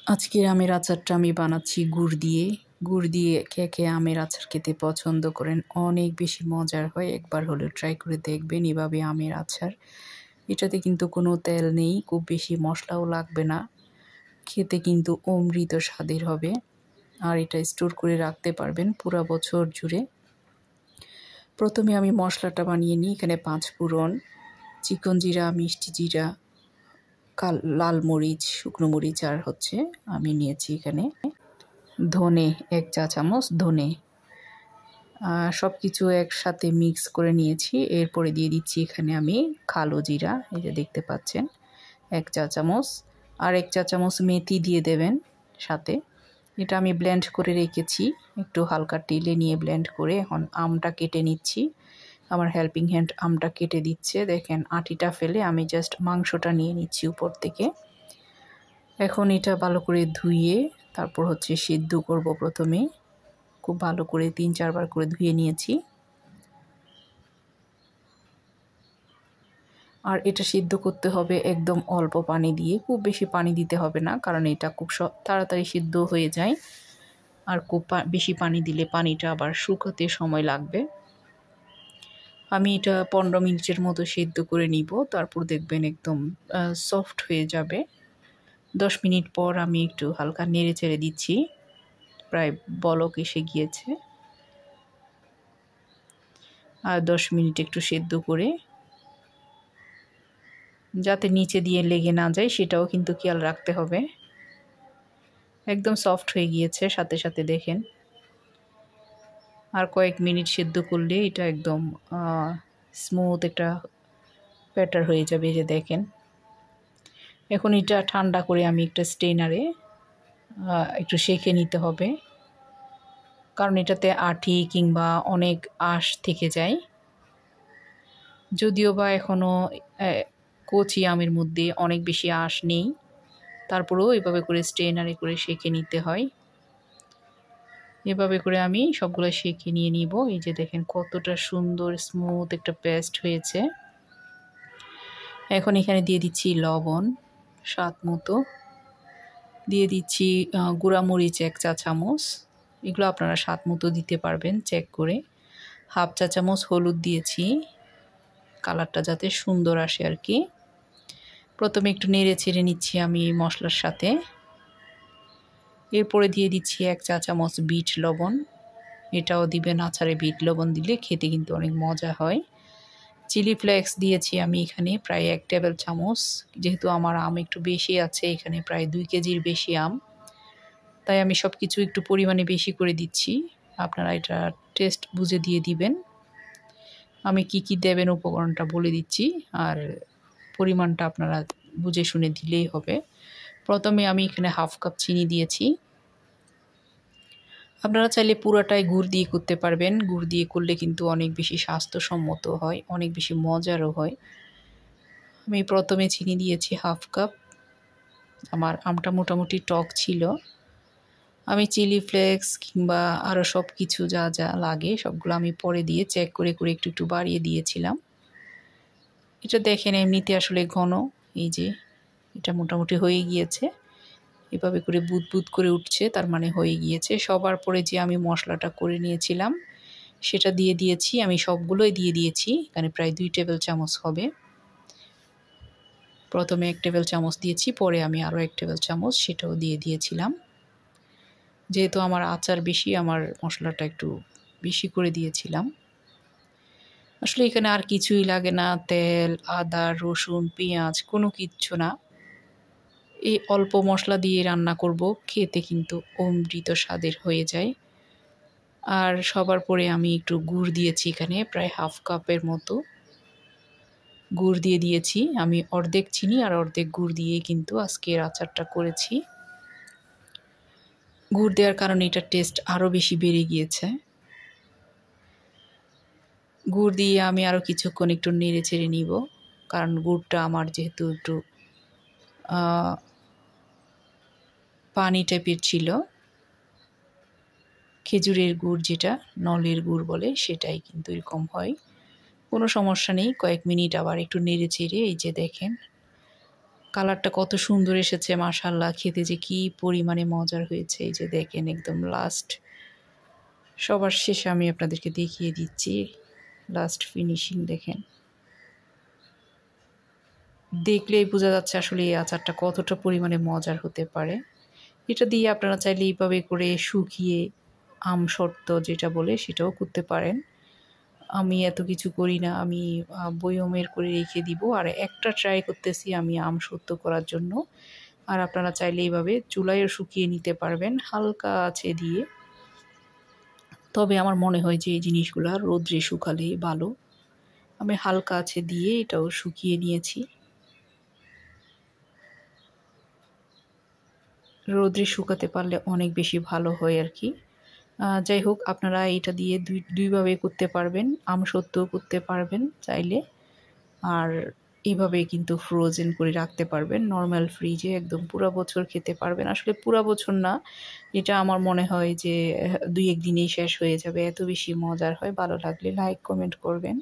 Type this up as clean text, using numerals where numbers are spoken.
আজকের আমের আচারটা আমি বানাচ্ছি গুড় দিয়ে। গুড় দিয়ে কে কে আমের আচার খেতে পছন্দ করেন, অনেক বেশি মজার হয়। একবার হলেও ট্রাই করে দেখবেন এভাবে আমের আচার। এটাতে কিন্তু কোনো তেল নেই, খুব বেশি মশলাও লাগবে না, খেতে কিন্তু অমৃত স্বাদের হবে। আর এটা স্টোর করে রাখতে পারবেন পুরো বছর জুড়ে। প্রথমে আমি মশলাটা বানিয়ে নিই। এখানে 5 ফোড়ন, চিকন জিরা, মিষ্টি জিরা, লাল মরিচ, শুকনো মরিচ, আর আমি নিয়েছি এখানে ধনে 1 চা চামচ ধনে। সব কিছু একসাথে মিক্স করে নিয়েছি। এরপরে দিয়ে দিচ্ছি এখানে আমি কালো জিরা, এই যে দেখতে পাচ্ছেন 1 চা চামচ। আর 1 চা চামচ মেথি দিয়ে দেবেন সাথে। এটা আমি ব্লেন্ড করে রেখেছি, একটু হালকা টেলে নিয়ে ব্লেন্ড করে। এখন আমটা কেটে নিচ্ছি। আমার হেল্পিং হ্যান্ড আমটা কেটে দিচ্ছে, দেখেন আটিটা ফেলে আমি জাস্ট মাংসটা নিয়ে নিচ্ছি উপর থেকে। এখন এটা ভালো করে ধুয়ে তারপর সিদ্ধ করব। প্রথমে খুব ভালো করে 3-4 বার করে ধুয়ে নিয়েছি। আর এটা সিদ্ধ করতে হবে একদম অল্প পানি দিয়ে, খুব বেশি পানি দিতে হবে না, কারণ এটা খুব তাড়াতাড়ি সিদ্ধ হয়ে যায়। আর খুব বেশি পানি দিলে পানিটা আবার শুকাতে সময় লাগবে। আমি এটা 15 মিনিটের মতো সিদ্ধ করে নিব, তারপর দেখবেন একদম সফট হয়ে যাবে। 10 মিনিট পর আমি একটু হালকা নেড়ে চেড়ে দিচ্ছি, প্রায় বলক এসে গিয়েছে। আর 10 মিনিট একটু সিদ্ধ করে, যাতে নিচে দিয়ে লেগে না যায় সেটাও কিন্তু খেয়াল রাখতে হবে। একদম সফট হয়ে গিয়েছে সাথে সাথে, দেখেন। আর কয়েক মিনিট সিদ্ধ করলে এটা একদম স্মুথ একটা ব্যাটার হয়ে যাবে, এই যে দেখেন। এখন এটা ঠান্ডা করে আমি একটা স্ট্রেনারে একটু সেঁকে নিতে হবে, কারণ এটাতে আঠি কিংবা অনেক আঁশ থেকে যায়। যদিও বা এখনও কচি আমের মধ্যে অনেক বেশি আঁশ নেই, তারপরেও এভাবে করে স্ট্রেনারে করে সেঁকে নিতে হয়। এভাবে করে আমি সবগুলো সেঁকে নিয়ে নিব। এই যে দেখেন কতটা সুন্দর স্মুথ একটা পেস্ট হয়েছে। এখন এখানে দিয়ে দিচ্ছি লবণ স্বাদ মতো, দিয়ে দিচ্ছি গুঁড়ামরিচ 1 চা চামচ, এগুলো আপনারা স্বাদ মতো দিতে পারবেন চেক করে। 1/2 চা চামচ হলুদ দিয়েছি, কালারটা যাতে সুন্দর আসে আর কি। প্রথমে একটু নেড়ে ছেড়ে নিচ্ছি আমি মশলার সাথে। এরপরে দিয়ে দিচ্ছি 1 চা চামচ বিট লবণ, এটাও দিবেন আচারে। বিট লবণ দিলে খেতে কিন্তু অনেক মজা হয়। চিলি ফ্লেক্স দিয়েছি আমি এখানে প্রায় 1 টেবিল চামচ, যেহেতু আমার আম একটু বেশি আছে, এখানে প্রায় 2 কেজির বেশি আম, তাই আমি সব কিছু একটু পরিমাণে বেশি করে দিচ্ছি। আপনারা এটা টেস্ট বুঝে দিয়ে দিবেন। আমি কি কি দেবেন উপকরণটা বলে দিচ্ছি, আর পরিমাণটা আপনারা বুঝে শুনে দিলেই হবে। প্রথমে আমি এখানে 1/2 কাপ চিনি দিয়েছি। আপনারা চাইলে পুরোটাই গুড় দিয়ে করতে পারবেন। গুড় দিয়ে করলে কিন্তু অনেক বেশি স্বাস্থ্যসম্মত হয়, অনেক বেশি মজারও হয়। আমি প্রথমে চিনি দিয়েছি 1/2 কাপ। আমার আমটা মোটামুটি টক ছিল। আমি চিলি ফ্লেক্স কিংবা আরও সব কিছু যা যা লাগে সবগুলো আমি পরে দিয়ে চেক করে করে একটু একটু বাড়িয়ে দিয়েছিলাম। এটা দেখেন এমনিতে আসলে ঘন, এই যে এটা মোটামুটি হয়ে গিয়েছে। এভাবে করে বুদবুদ করে উঠছে, তার মানে হয়ে গিয়েছে। সবার পরে যে আমি মশলাটা করে নিয়েছিলাম সেটা দিয়ে দিয়েছি, আমি সবগুলোই দিয়ে দিয়েছি। এখানে প্রায় 2 টেবিল চামচ হবে। প্রথমে 1 টেবিল চামচ দিয়েছি, পরে আমি আরও 1 টেবিল চামচ সেটাও দিয়ে দিয়েছিলাম। যেহেতু আমার আচার বেশি, আমার মশলাটা একটু বেশি করে দিয়েছিলাম। আসলে এখানে আর কিছুই লাগে না, তেল, আদা, রসুন, পেঁয়াজ কোনো কিচ্ছু না। এই অল্প মশলা দিয়ে রান্না করব, খেতে কিন্তু অমৃত স্বাদের হয়ে যায়। আর সবার পরে আমি একটু গুড় দিয়েছি, এখানে প্রায় 1/2 কাপের মতো গুড় দিয়ে দিয়েছি। আমি অর্ধেক চিনি আর অর্ধেক গুড় দিয়েই কিন্তু আজকের আচারটা করেছি। গুড় দেওয়ার কারণে এটার টেস্ট আরও বেশি বেড়ে গিয়েছে। গুড় দিয়ে আমি আরও কিছুক্ষণ একটু নেড়ে চেড়ে নিব, কারণ গুড়টা আমার যেহেতু একটু পানি টাইপের ছিল। খেজুরের গুড়, যেটা নলের গুড় বলে, সেটাই কিন্তু এরকম হয়। কোনো সমস্যা নেই, কয়েক মিনিট আবার একটু নেড়ে চেড়ে, এই যে দেখেন কালারটা কত সুন্দর এসেছে মাশাআল্লাহ, খেতে যে কি পরিমাণে মজার হয়েছে। এই যে দেখেন একদম লাস্ট সবার শেষে আমি আপনাদেরকে দেখিয়ে দিচ্ছি লাস্ট ফিনিশিং দেখেন। দেখলেই বোঝা যাচ্ছে আসলে এই আচারটা কতটা পরিমাণে মজার হতে পারে। এটা দিয়ে আপনারা চাইলে এইভাবে করে শুকিয়ে আমসত্ত্ব যেটা বলে সেটাও করতে পারেন। আমি এত কিছু করি না, আমি বয়মের করে রেখে দিব। আর একটা ট্রাই করতেছি আমি আমসত্ত্ব করার জন্য। আর আপনারা চাইলে এইভাবে চুলায়ও শুকিয়ে নিতে পারবেন হালকা আঁচে দিয়ে। তবে আমার মনে হয় যে এই জিনিসগুলা রোদ্রে শুকালেই ভালো। আমি হালকা আঁচে দিয়ে এটাও শুকিয়ে নিয়েছি। রোদ্রে শুকাতে পারলে অনেক বেশি ভালো হয় আর কি। যাই হোক, আপনারা এটা দিয়ে দুইভাবে করতে পারবেন, আমসত্ত্বও করতে পারবেন চাইলে। আর এভাবে কিন্তু ফ্রোজেন করে রাখতে পারবেন নর্মাল ফ্রিজে, একদম পুরা বছর খেতে পারবেন। আসলে পুরা বছর না, এটা আমার মনে হয় যে 2-1 দিনেই শেষ হয়ে যাবে, এত বেশি মজার হয়। ভালো লাগলে লাইক কমেন্ট করবেন।